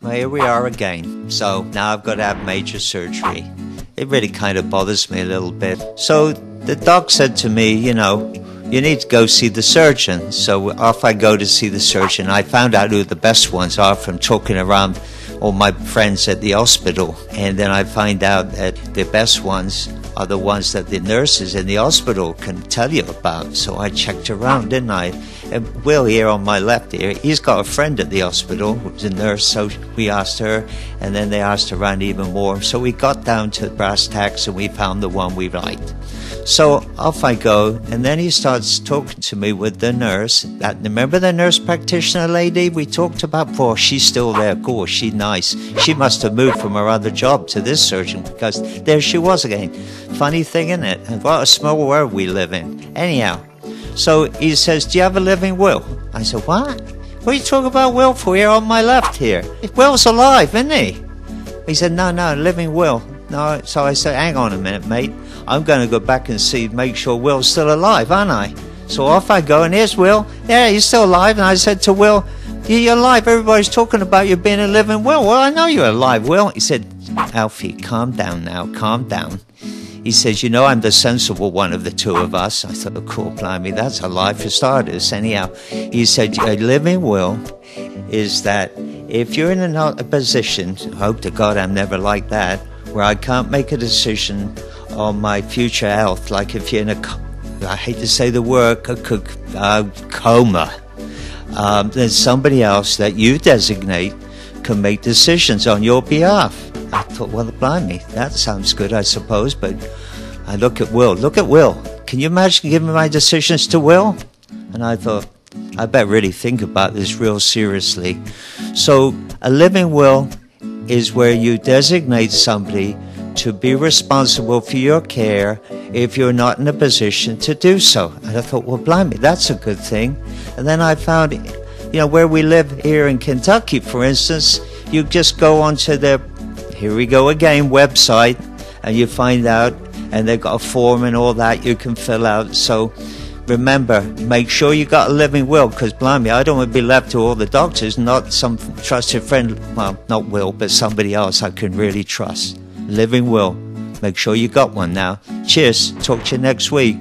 Well, here we are again. So now I've got to have major surgery. It really kind of bothers me a little bit. So the doc said to me, you know, you need to go see the surgeon. So off I go to see the surgeon. I found out who the best ones are from talking around all my friends at the hospital. And then I find out that the best ones are the ones that the nurses in the hospital can tell you about. So I checked around, didn't I? And Will here on my left here, he's got a friend at the hospital who's a nurse, so we asked her, and then they asked around even more. So we got down to brass tacks and we found the one we liked. So off I go, and then he starts talking to me with the nurse. Remember the nurse practitioner lady we talked about before? She's still there. Of course, she's nice. She must have moved from her other job to this surgeon, because there she was again. Funny thing, isn't it? And what a small world we live in. Anyhow, so he says, do you have a living will? I said, what? What are you talking about will for here on my left here? Will's alive, isn't he? He said, no, living will. No. So I said, hang on a minute, mate. I'm going to go back and make sure Will's still alive, aren't I? So off I go, and here's Will. Yeah, he's still alive. And I said to Will, you're alive. Everybody's talking about you being a living will. Well, I know you're alive, Will. He said, Alfie, calm down now, calm down. He says, you know, I'm the sensible one of the two of us. I thought, oh, cool, blimey, that's a lie for starters. Anyhow, he said, a living will is that if you're in a position, I hope to God I'm never like that, where I can't make a decision on my future health, like if you're in I hate to say the word, coma, then somebody else that you designate can make decisions on your behalf. I thought, well, blimey, that sounds good, I suppose, but I look at Will. Can you imagine giving my decisions to Will? And I thought, I better really think about this real seriously. So a living will is where you designate somebody to be responsible for your care if you're not in a position to do so. And I thought, well, blimey, that's a good thing. And then I found, you know, where we live here in Kentucky, for instance, you just go onto the, here we go again, website, and you find out, and they've got a form and all that you can fill out. So remember, make sure you got a living will, because blimey, I don't want to be left to all the doctors, not some trusted friend, well, not Will, but somebody else I can really trust. Living will. Make sure you got one now. Cheers. Talk to you next week.